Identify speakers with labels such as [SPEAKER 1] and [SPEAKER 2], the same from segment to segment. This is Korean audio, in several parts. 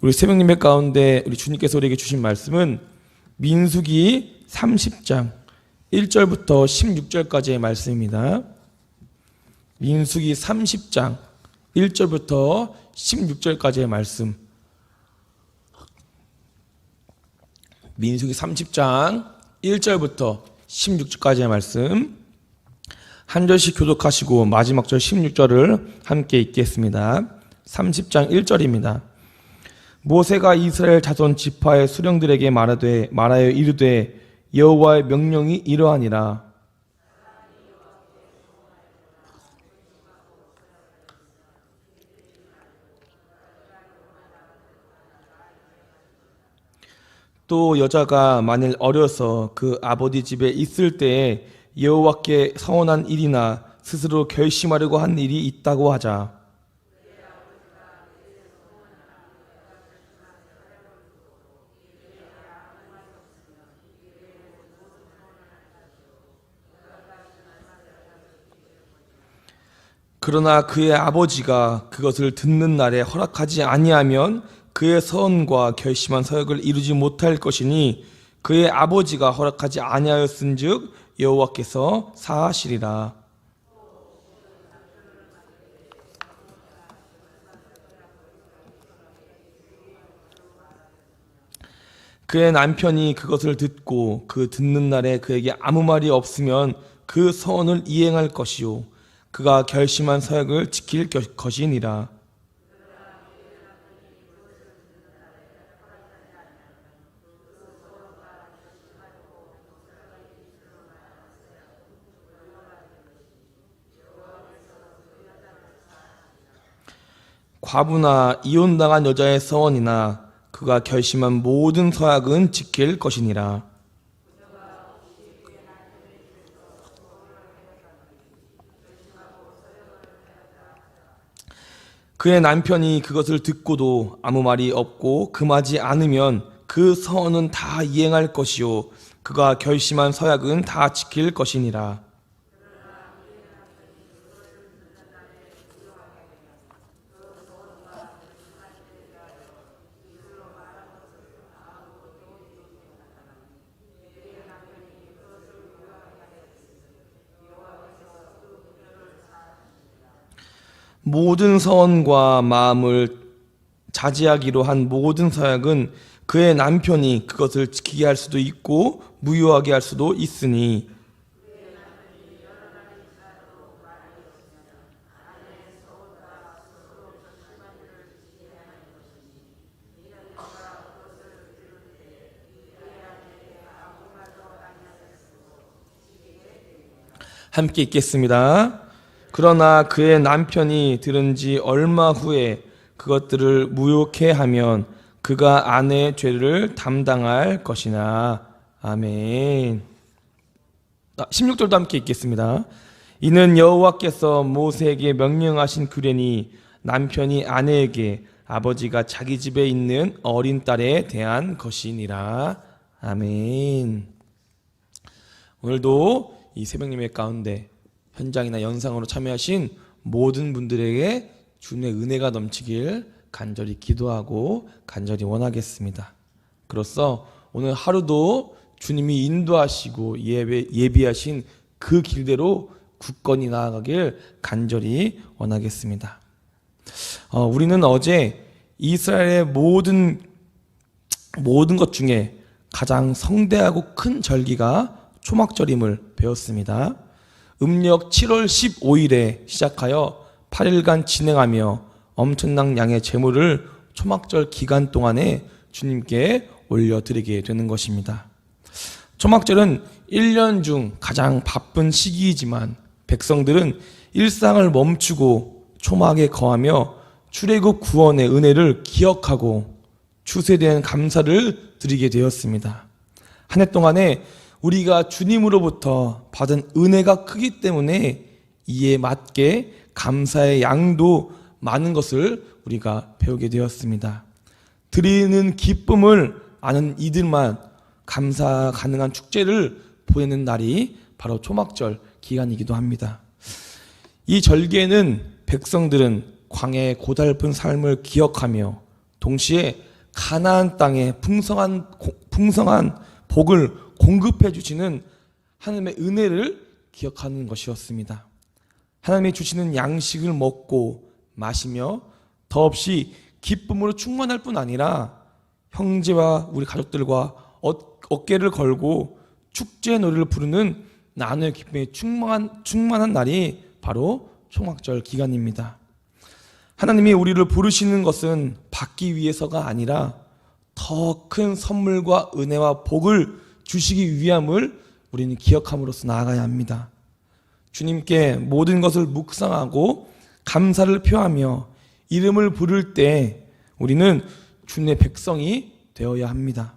[SPEAKER 1] 우리 새벽 예배 가운데 우리 주님께서 우리에게 주신 말씀은 민수기 30장 1절부터 16절까지의 말씀입니다. 민수기 30장 1절부터 16절까지의 말씀. 민수기 30장 1절부터 16절까지의 말씀. 한 절씩 교독하시고 마지막 절 16절을 함께 읽겠습니다. 30장 1절입니다. 모세가 이스라엘 자손 지파의 수령들에게 말하여 이르되 여호와의 명령이 이러하니라. 또 여자가 만일 어려서 그 아버지 집에 있을 때에 여호와께 서원한 일이나 스스로 결심하려고 한 일이 있다고 하자. 그러나 그의 아버지가 그것을 듣는 날에 허락하지 아니하면 그의 서원과 결심한 서약을 이루지 못할 것이니 그의 아버지가 허락하지 아니하였은즉 여호와께서 사하시리라. 그의 남편이 그것을 듣고 그 듣는 날에 그에게 아무 말이 없으면 그 서원을 이행할 것이요 그가 결심한 서약을 지킬 것이니라. 과부나 이혼당한 여자의 서원이나 그가 결심한 모든 서약은 지킬 것이니라. 그의 남편이 그것을 듣고도 아무 말이 없고 금하지 않으면 그 서원은 다 이행할 것이요 그가 결심한 서약은 다 지킬 것이니라. 모든 서원과 마음을 자제하기로 한 모든 서약은 그의 남편이 그것을 지키게 할 수도 있고 무효하게 할 수도 있으니 함께 읽겠습니다. 그러나 그의 남편이 들은 지 얼마 후에 그것들을 무효케 하면 그가 아내의 죄를 담당할 것이나. 아멘. 16절도 함께 읽겠습니다. 이는 여호와께서 모세에게 명령하신 규례니 남편이 아내에게 아버지가 자기 집에 있는 어린 딸에 대한 것이니라. 아멘. 오늘도 이 새벽 예배 가운데 현장이나 영상으로 참여하신 모든 분들에게 주님의 은혜가 넘치길 간절히 기도하고 간절히 원하겠습니다. 그로써 오늘 하루도 주님이 인도하시고 예비하신 그 길대로 굳건히 나아가길 간절히 원하겠습니다. 우리는 어제 이스라엘의 모든 것 중에 가장 성대하고 큰 절기가 초막절임을 배웠습니다. 음력 7월 15일에 시작하여 8일간 진행하며 엄청난 양의 제물을 초막절 기간 동안에 주님께 올려드리게 되는 것입니다. 초막절은 1년 중 가장 바쁜 시기이지만 백성들은 일상을 멈추고 초막에 거하며 출애굽 구원의 은혜를 기억하고 추수에 대한 감사를 드리게 되었습니다. 한 해 동안에 우리가 주님으로부터 받은 은혜가 크기 때문에 이에 맞게 감사의 양도 많은 것을 우리가 배우게 되었습니다. 드리는 기쁨을 아는 이들만 감사 가능한 축제를 보내는 날이 바로 초막절 기간이기도 합니다. 이 절기에는 백성들은 광야의 고달픈 삶을 기억하며 동시에 가나안 땅에 풍성한 복을 공급해 주시는 하나님의 은혜를 기억하는 것이었습니다. 하나님이 주시는 양식을 먹고 마시며 더없이 기쁨으로 충만할 뿐 아니라 형제와 우리 가족들과 어깨를 걸고 축제의 노래를 부르는 나누의 기쁨에 충만한 날이 바로 초막절 기간입니다. 하나님이 우리를 부르시는 것은 받기 위해서가 아니라 더 큰 선물과 은혜와 복을 주시기 위함을 우리는 기억함으로써 나아가야 합니다. 주님께 모든 것을 묵상하고 감사를 표하며 이름을 부를 때 우리는 주님의 백성이 되어야 합니다.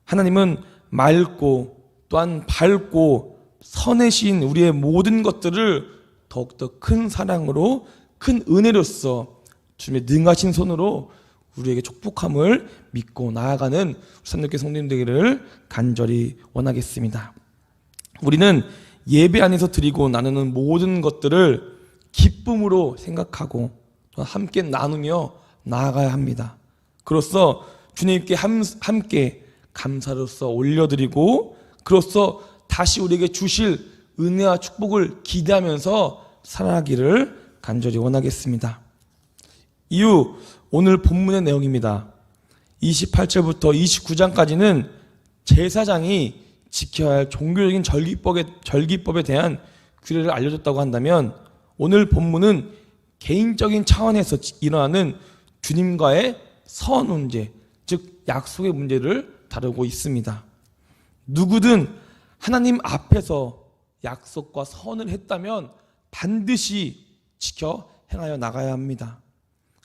[SPEAKER 1] 하나님은 맑고 또한 밝고 선해신 우리의 모든 것들을 더욱더 큰 사랑으로 큰 은혜로서 주님의 능하신 손으로 우리에게 축복함을 믿고 나아가는 삼육교 성도님 되기를 간절히 원하겠습니다. 우리는 예배 안에서 드리고 나누는 모든 것들을 기쁨으로 생각하고 함께 나누며 나아가야 합니다. 그로써 주님께 함께 감사로서 올려드리고 그로써 다시 우리에게 주실 은혜와 축복을 기대하면서 살아가기를 간절히 원하겠습니다. 이후 오늘 본문의 내용입니다. 28절부터 29장까지는 제사장이 지켜야 할 종교적인 절기법에 대한 규례를 알려줬다고 한다면 오늘 본문은 개인적인 차원에서 일어나는 주님과의 선 문제, 즉 약속의 문제를 다루고 있습니다. 누구든 하나님 앞에서 약속과 선을 했다면 반드시 지켜 행하여 나가야 합니다.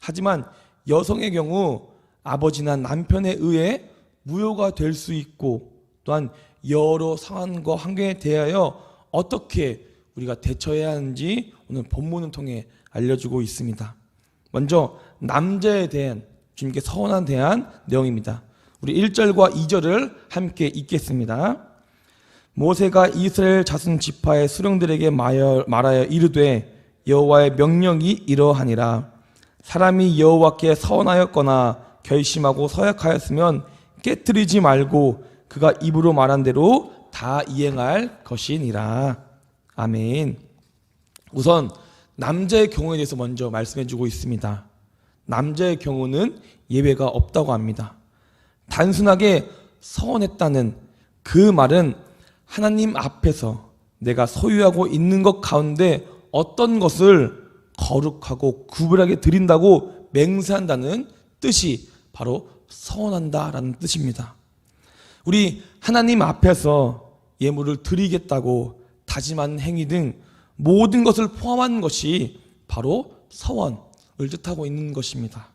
[SPEAKER 1] 하지만 여성의 경우 아버지나 남편에 의해 무효가 될 수 있고 또한 여러 상황과 환경에 대하여 어떻게 우리가 대처해야 하는지 오늘 본문을 통해 알려주고 있습니다. 먼저 남자에 대한 주님께 서원에 대한 내용입니다. 우리 1절과 2절을 함께 읽겠습니다. 모세가 이스라엘 자손 지파의 수령들에게 말하여 이르되 여호와의 명령이 이러하니라. 사람이 여호와께 서원하였거나 결심하고 서약하였으면 깨뜨리지 말고 그가 입으로 말한 대로 다 이행할 것이니라. 아멘. 우선 남자의 경우에 대해서 먼저 말씀해 주고 있습니다. 남자의 경우는 예외가 없다고 합니다. 단순하게 서원했다는 그 말은 하나님 앞에서 내가 소유하고 있는 것 가운데 어떤 것을 거룩하고 구별하게 드린다고 맹세한다는 뜻이 바로 서원한다라는 뜻입니다. 우리 하나님 앞에서 예물을 드리겠다고 다짐하는 행위 등 모든 것을 포함한 것이 바로 서원을 뜻하고 있는 것입니다.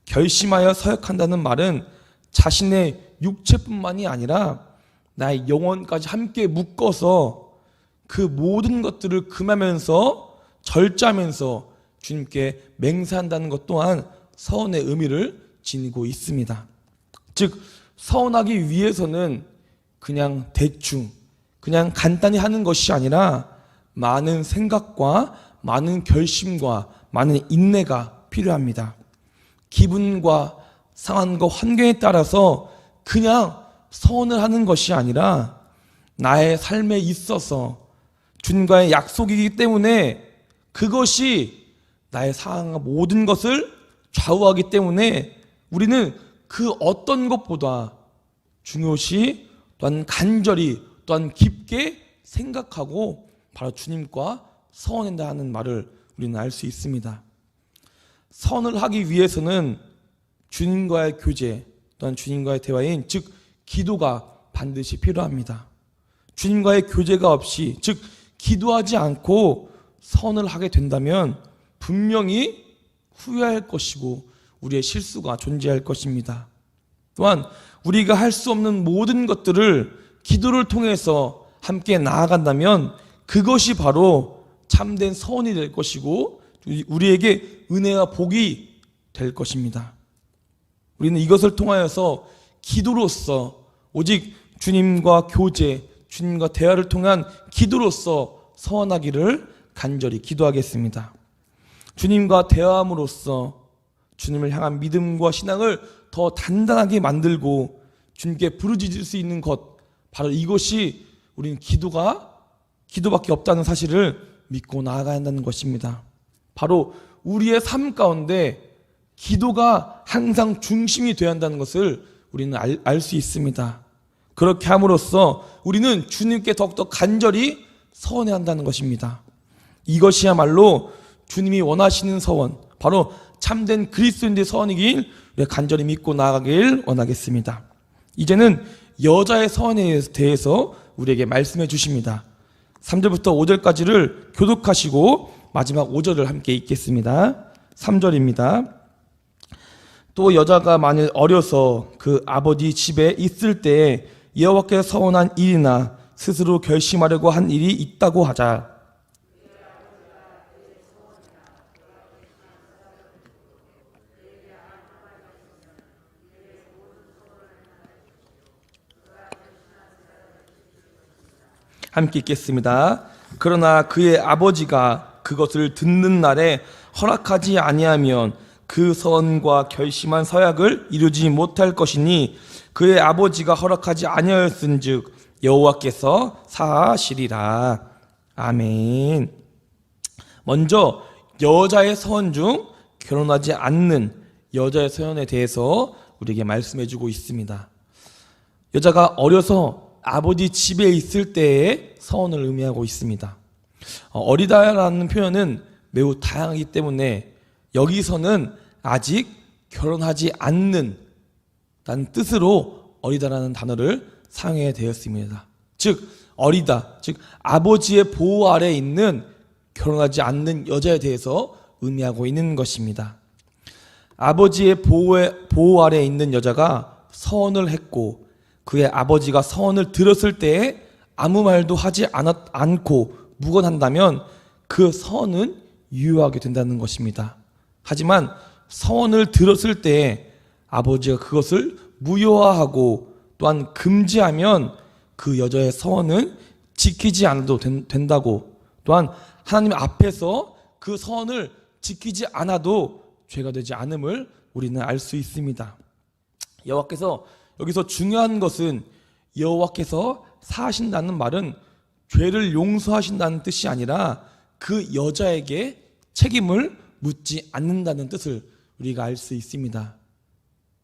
[SPEAKER 1] 결심하여 서약한다는 말은 자신의 육체뿐만이 아니라 나의 영혼까지 함께 묶어서 그 모든 것들을 금하면서 절제하면서 주님께 맹세한다는 것 또한 서원의 의미를 지니고 있습니다. 즉 서원하기 위해서는 그냥 대충 그냥 간단히 하는 것이 아니라 많은 생각과 많은 결심과 많은 인내가 필요합니다. 기분과 상황과 환경에 따라서 그냥 서원을 하는 것이 아니라 나의 삶에 있어서 주님과의 약속이기 때문에 그것이 나의 상황과 모든 것을 좌우하기 때문에 우리는 그 어떤 것보다 중요시 또한 간절히 또한 깊게 생각하고 바로 주님과 서원한다 하는 말을 우리는 알 수 있습니다. 선을 하기 위해서는 주님과의 교제 또한 주님과의 대화인 즉 기도가 반드시 필요합니다. 주님과의 교제가 없이 즉 기도하지 않고 선을 하게 된다면 분명히 후회할 것이고 우리의 실수가 존재할 것입니다. 또한 우리가 할 수 없는 모든 것들을 기도를 통해서 함께 나아간다면 그것이 바로 참된 서원이 될 것이고 우리에게 은혜와 복이 될 것입니다. 우리는 이것을 통하여서 기도로서 오직 주님과 교제, 주님과 대화를 통한 기도로서 서원하기를 간절히 기도하겠습니다. 주님과 대화함으로써 주님을 향한 믿음과 신앙을 더 단단하게 만들고 주님께 부르짖을 수 있는 것, 바로 이것이 우리는 기도밖에 없다는 사실을 믿고 나아가야 한다는 것입니다. 바로 우리의 삶 가운데 기도가 항상 중심이 되어야 한다는 것을 우리는 알 수 있습니다. 그렇게 함으로써 우리는 주님께 더욱더 간절히 서원해야 한다는 것입니다. 이것이야말로 주님이 원하시는 서원, 바로 참된 그리스도인의 서원이길 간절히 믿고 나아가길 원하겠습니다. 이제는 여자의 서원에 대해서 우리에게 말씀해 주십니다. 3절부터 5절까지를 교독하시고 마지막 5절을 함께 읽겠습니다. 3절입니다. 또 여자가 만일 어려서 그 아버지 집에 있을 때에 여호와께서 서원한 일이나 스스로 결심하려고 한 일이 있다고 하자. 함께 읽겠습니다. 그러나 그의 아버지가 그것을 듣는 날에 허락하지 아니하면 그 서원과 결심한 서약을 이루지 못할 것이니 그의 아버지가 허락하지 아니하였은즉 여호와께서 사하시리라. 아멘. 먼저 여자의 서원 중 결혼하지 않는 여자의 서원에 대해서 우리에게 말씀해주고 있습니다. 여자가 어려서 아버지 집에 있을 때의 서원을 의미하고 있습니다. 어리다라는 표현은 매우 다양하기 때문에 여기서는 아직 결혼하지 않는 라는 뜻으로 어리다라는 단어를 사용해야 되었습니다. 즉 어리다, 즉 아버지의 보호 아래에 있는 결혼하지 않는 여자에 대해서 의미하고 있는 것입니다. 아버지의 보호 아래에 있는 여자가 서원을 했고 그의 아버지가 서원을 들었을 때에 아무 말도 하지 않고 묵언한다면 그 서원은 유효하게 된다는 것입니다. 하지만 서원을 들었을 때에 아버지가 그것을 무효화하고 또한 금지하면 그 여자의 서원은 지키지 않아도 된다고, 또한 하나님 앞에서 그 서원을 지키지 않아도 죄가 되지 않음을 우리는 알 수 있습니다. 여호와께서 여기서 중요한 것은 여호와께서 사하신다는 말은 죄를 용서하신다는 뜻이 아니라 그 여자에게 책임을 묻지 않는다는 뜻을 우리가 알 수 있습니다.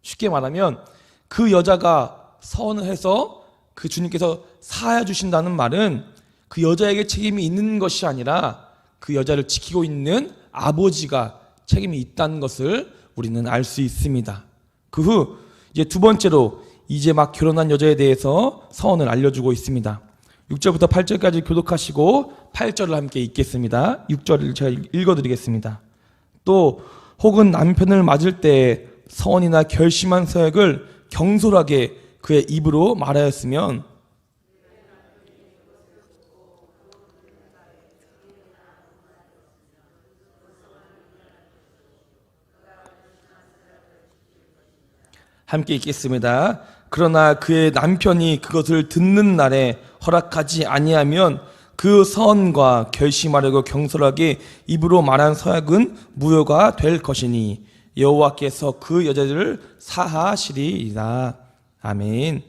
[SPEAKER 1] 쉽게 말하면 그 여자가 서원을 해서 그 주님께서 사하여 주신다는 말은 그 여자에게 책임이 있는 것이 아니라 그 여자를 지키고 있는 아버지가 책임이 있다는 것을 우리는 알 수 있습니다. 그 후 이제 두 번째로 이제 막 결혼한 여자에 대해서 서원을 알려주고 있습니다. 6절부터 8절까지 교독하시고 8절을 함께 읽겠습니다. 6절을 제가 읽어드리겠습니다. 또 혹은 남편을 맞을 때 서원이나 결심한 서약을 경솔하게 그의 입으로 말하였으면 함께 읽겠습니다. 그러나 그의 남편이 그것을 듣는 날에 허락하지 아니하면 그 서원과 결심하려고 경솔하게 입으로 말한 서약은 무효가 될 것이니 여호와께서 그 여자들을 사하시리이다. 아멘.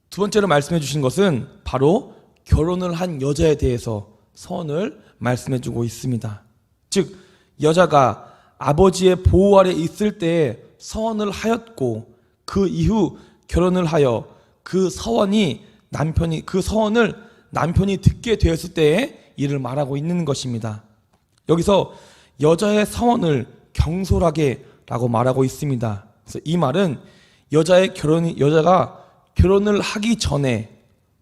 [SPEAKER 1] 두 번째로 말씀해 주신 것은 바로 결혼을 한 여자에 대해서 서원을 말씀해 주고 있습니다. 즉 여자가 아버지의 보호 아래 있을 때 서원을 하였고 그 이후 결혼을 하여 그 서원을 남편이 듣게 되었을 때의 일을 말하고 있는 것입니다. 여기서 여자의 서원을 경솔하게 라고 말하고 있습니다. 그래서 이 말은 여자가 결혼을 하기 전에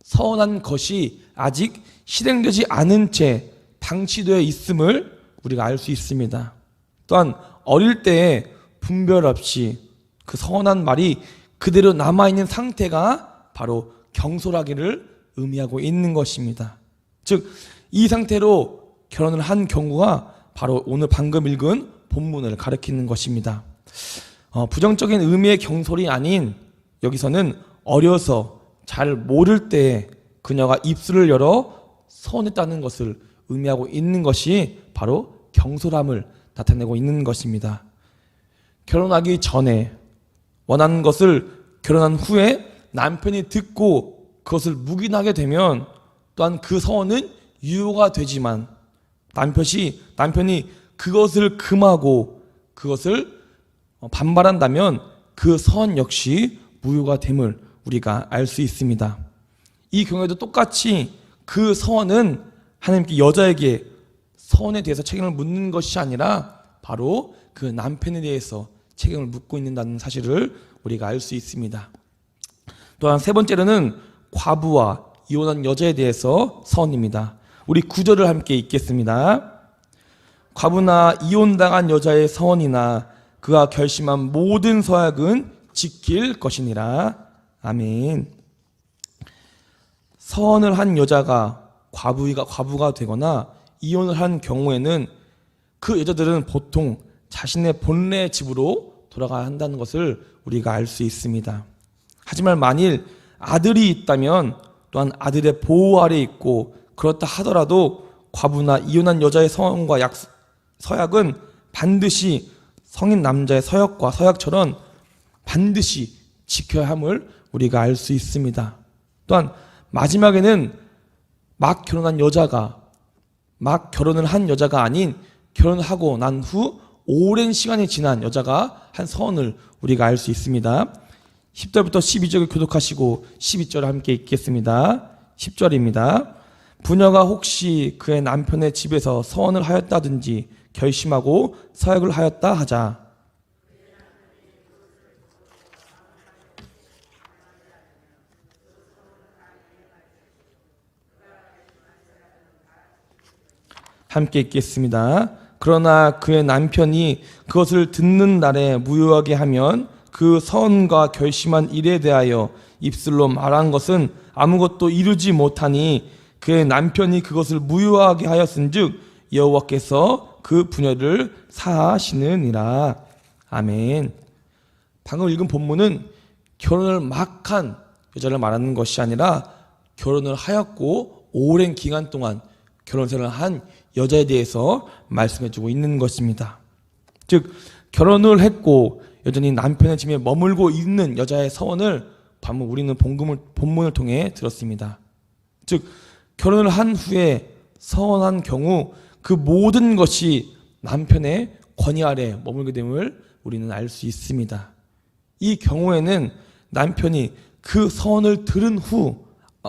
[SPEAKER 1] 서원한 것이 아직 실행되지 않은 채 방치되어 있음을 우리가 알 수 있습니다. 또한 어릴 때에 분별 없이 그 서원한 말이 그대로 남아있는 상태가 바로 경솔하기를 의미하고 있는 것입니다. 즉 이 상태로 결혼을 한 경우가 바로 오늘 방금 읽은 본문을 가리키는 것입니다. 부정적인 의미의 경솔이 아닌 여기서는 어려서 잘 모를 때 그녀가 입술을 열어 서원했다는 것을 의미하고 있는 것이 바로 경솔함을 나타내고 있는 것입니다. 결혼하기 전에 원하는 것을 결혼한 후에 남편이 듣고 그것을 묵인하게 되면 또한 그 서원은 유효가 되지만 남편이 그것을 금하고 그것을 반발한다면 그 서원 역시 무효가 됨을 우리가 알 수 있습니다. 이 경우에도 똑같이 그 서원은 하나님께 여자에게 서원에 대해서 책임을 묻는 것이 아니라 바로 그 남편에 대해서 책임을 묻고 있는다는 사실을 우리가 알 수 있습니다. 또한 세 번째로는 과부와 이혼한 여자에 대해서 서원입니다. 우리 9절을 함께 읽겠습니다. 과부나 이혼당한 여자의 서원이나 그가 결심한 모든 서약은 지킬 것이니라. 아멘. 서원을 한 여자가 과부가 되거나 이혼을 한 경우에는 그 여자들은 보통 자신의 본래 집으로 돌아가야 한다는 것을 우리가 알 수 있습니다. 하지만 만일 아들이 있다면 또한 아들의 보호 아래 있고 그렇다 하더라도 과부나 이혼한 여자의 서원과 서약은 반드시 성인 남자의 서약처럼 반드시 지켜야 함을 우리가 알 수 있습니다. 또한 마지막에는 막 결혼을 한 여자가 아닌 결혼하고 난 후 오랜 시간이 지난 여자가 한 서원을 우리가 알 수 있습니다. 10절부터 12절을 교독하시고 12절을 함께 읽겠습니다. 10절입니다. 부녀가 혹시 그의 남편의 집에서 서원을 하였다든지 결심하고 서약을 하였다 하자. 함께 읽겠습니다. 그러나 그의 남편이 그것을 듣는 날에 무효하게 하면 그 서원과 결심한 일에 대하여 입술로 말한 것은 아무것도 이루지 못하니 그의 남편이 그것을 무효하게 하였은즉 여호와께서 그 부녀를 사하시느니라. 아멘. 방금 읽은 본문은 결혼을 막 한 여자를 말하는 것이 아니라 결혼을 하였고 오랜 기간 동안 결혼 생활을 한 여자에 대해서 말씀해주고 있는 것입니다. 즉 결혼을 했고 여전히 남편의 집에 머물고 있는 여자의 서원을 방금 우리는 본문을 통해 들었습니다. 즉 결혼을 한 후에 서원한 경우 그 모든 것이 남편의 권위 아래 머물게 됨을 우리는 알 수 있습니다. 이 경우에는 남편이 그 서원을 들은 후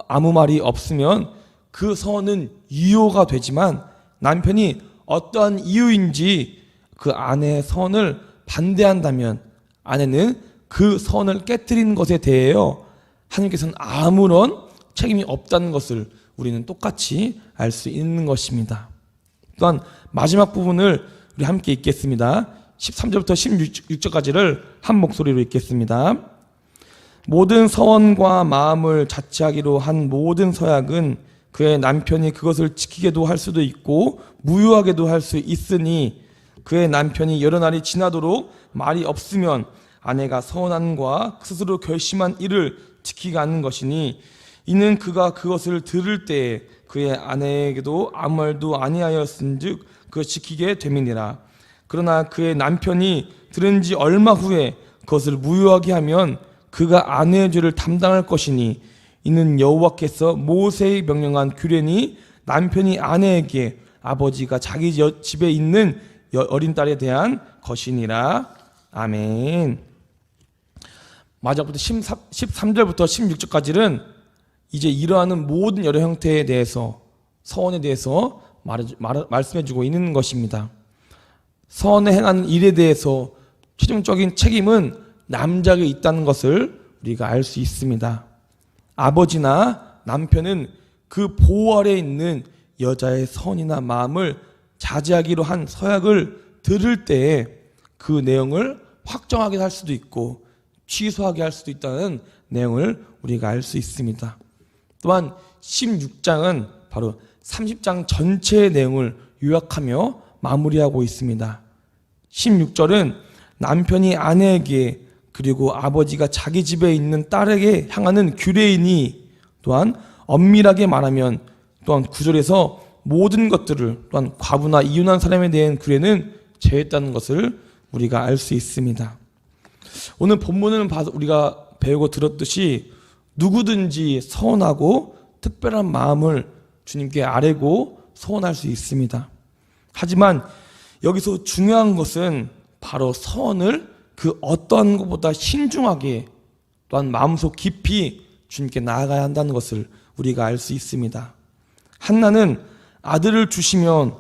[SPEAKER 1] 아무 말이 없으면 그 서원은 유효가 되지만 남편이 어떠한 이유인지 그 아내의 서원을 반대한다면 아내는 그 서원을 깨뜨린 것에 대하여 하나님께서는 아무런 책임이 없다는 것을 우리는 똑같이 알 수 있는 것입니다. 또한 마지막 부분을 우리 함께 읽겠습니다. 13절부터 16절까지를 한 목소리로 읽겠습니다. 모든 서원과 마음을 자치하기로 한 모든 서약은 그의 남편이 그것을 지키게도 할 수도 있고 무효하게도 할 수 있으니 그의 남편이 여러 날이 지나도록 말이 없으면 아내가 서원한과 스스로 결심한 일을 지키게 하는 것이니 이는 그가 그것을 들을 때에 그의 아내에게도 아무 말도 아니하였은즉 그걸 지키게 됨이니라. 그러나 그의 남편이 들은 지 얼마 후에 그것을 무효하게 하면 그가 아내의 죄를 담당할 것이니 이는 여호와께서 모세의 명령한 규례니 남편이 아내에게 아버지가 자기 집에 있는 어린 딸에 대한 것이니라. 아멘. 마지막부터 13절부터 16절까지는 이제 이러한 모든 여러 형태에 대해서 서원에 대해서 말씀해주고 있는 것입니다. 서원에 행하는 일에 대해서 최종적인 책임은 남자에게 있다는 것을 우리가 알 수 있습니다. 아버지나 남편은 그 보호 아래에 있는 여자의 선이나 마음을 자제하기로 한 서약을 들을 때에 그 내용을 확정하게 할 수도 있고 취소하게 할 수도 있다는 내용을 우리가 알 수 있습니다. 또한 16장은 바로 30장 전체의 내용을 요약하며 마무리하고 있습니다. 16절은 남편이 아내에게 그리고 아버지가 자기 집에 있는 딸에게 향하는 규례이니 또한 엄밀하게 말하면 또한 9절에서 모든 것들을 또한 과부나 이혼한 사람에 대한 규례는 제했다는 것을 우리가 알 수 있습니다. 오늘 본문을 봐서 우리가 배우고 들었듯이 누구든지 서원하고 특별한 마음을 주님께 아뢰고 서원할 수 있습니다. 하지만 여기서 중요한 것은 바로 서원을 그 어떠한 것보다 신중하게 또한 마음속 깊이 주님께 나아가야 한다는 것을 우리가 알 수 있습니다. 한나는 아들을 주시면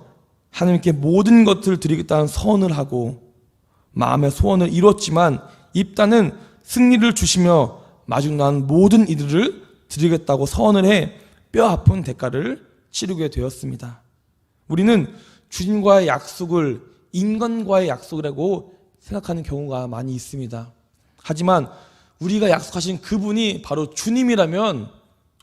[SPEAKER 1] 하나님께 모든 것을 드리겠다는 서원을 하고 마음의 소원을 이뤘지만 입다는 승리를 주시며 마중 나온 모든 이들을 드리겠다고 서원을 해 뼈아픈 대가를 치르게 되었습니다. 우리는 주님과의 약속을 인간과의 약속이라고 생각하는 경우가 많이 있습니다. 하지만 우리가 약속하신 그분이 바로 주님이라면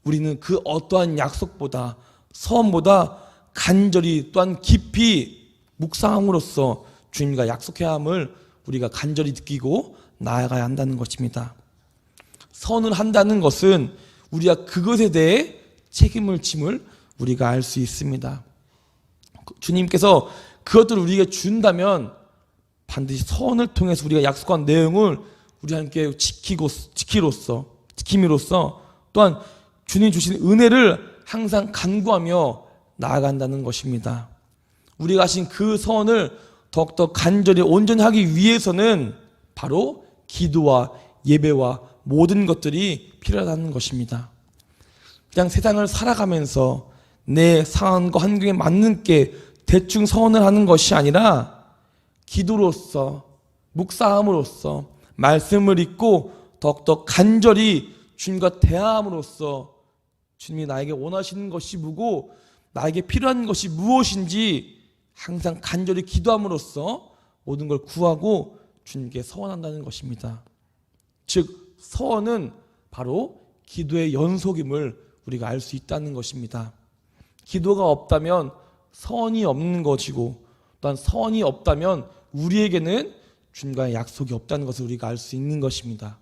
[SPEAKER 1] 우리는 그 어떠한 약속보다 서원보다 간절히 또한 깊이 묵상함으로써 주님과 약속해야 함을 우리가 간절히 느끼고 나아가야 한다는 것입니다. 서원을 한다는 것은 우리가 그것에 대해 책임을 짐을 우리가 알 수 있습니다. 주님께서 그것들을 우리에게 준다면 반드시 서원을 통해서 우리가 약속한 내용을 우리 함께 지킴으로써 또한 주님 주신 은혜를 항상 간구하며 나아간다는 것입니다. 우리가 하신 그 서원을 더욱더 간절히 온전히 하기 위해서는 바로 기도와 예배와 모든 것들이 필요하다는 것입니다. 그냥 세상을 살아가면서 내 상황과 환경에 맞는 게 대충 서원을 하는 것이 아니라 기도로서 묵상함으로써 말씀을 읽고 더욱더 간절히 주님과 대화함으로써 주님이 나에게 원하시는 것이 뭐고 나에게 필요한 것이 무엇인지 항상 간절히 기도함으로써 모든 걸 구하고 주님께 서원한다는 것입니다. 즉 서원은 바로 기도의 연속임을 우리가 알 수 있다는 것입니다. 기도가 없다면 서원이 없는 것이고 또한 서원이 없다면 우리에게는 주님과의 약속이 없다는 것을 우리가 알 수 있는 것입니다.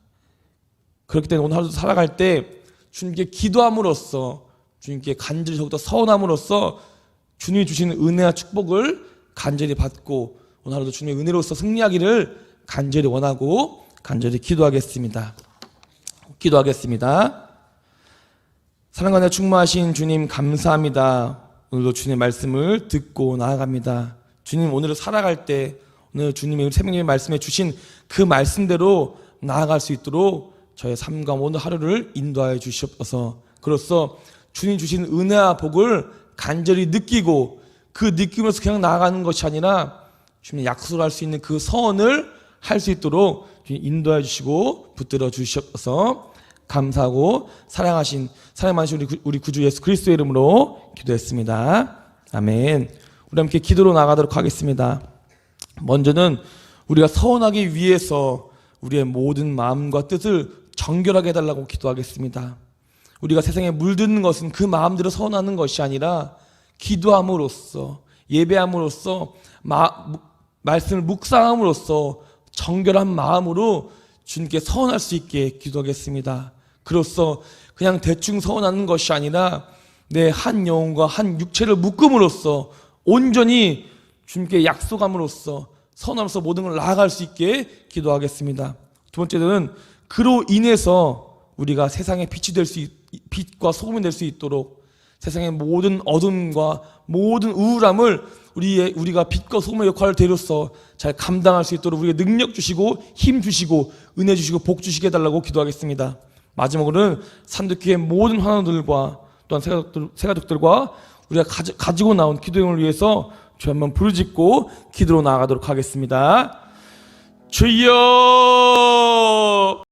[SPEAKER 1] 그렇기 때문에 오늘 하루도 살아갈 때 주님께 기도함으로써 주님께 간절히 더욱더 서원함으로써 주님이 주시는 은혜와 축복을 간절히 받고 오늘 하루도 주님의 은혜로서 승리하기를 간절히 원하고 간절히 기도하겠습니다. 사랑과 은혜 충만하신 주님 감사합니다. 오늘도 주님의 말씀을 듣고 나아갑니다. 주님 오늘을 살아갈 때 오늘 주님의 새벽에 말씀해 주신 그 말씀대로 나아갈 수 있도록 저의 삶과 오늘 하루를 인도하여 주시옵소서. 그로써 주님 주신 은혜와 복을 간절히 느끼고 그 느낌으로서 그냥 나아가는 것이 아니라 주님 약속을 할 수 있는 그 서원을 할 수 있도록 주님 인도해 주시고 붙들어 주시옵소서. 감사하고 사랑 많으신 우리 구주 예수 그리스도의 이름으로 기도했습니다. 아멘. 우리 함께 기도로 나가도록 하겠습니다. 먼저는 우리가 서원하기 위해서 우리의 모든 마음과 뜻을 정결하게 해달라고 기도하겠습니다. 우리가 세상에 물드는 것은 그 마음대로 서원하는 것이 아니라 기도함으로써 예배함으로써 말씀을 묵상함으로써 정결한 마음으로 주님께 서원할 수 있게 기도하겠습니다. 그로써 그냥 대충 서원하는 것이 아니라 내 한 영혼과 한 육체를 묶음으로써 온전히 주님께 약속함으로써 서원함으로써 모든 걸 나아갈 수 있게 기도하겠습니다. 두 번째는 그로 인해서 우리가 세상의 빛과 소금이 될 수 있도록 세상의 모든 어둠과 모든 우울함을 우리가 빛과 소금의 역할을 대로써 잘 감당할 수 있도록 우리에게 능력 주시고 힘 주시고 은혜 주시고 복 주시게 해달라고 기도하겠습니다. 마지막으로는 산득교의 모든 환우들과 또한 새가족들과 우리가 가지고 나온 기도용을 위해서 주 한번 부르짖고 기도로 나아가도록 하겠습니다. 주여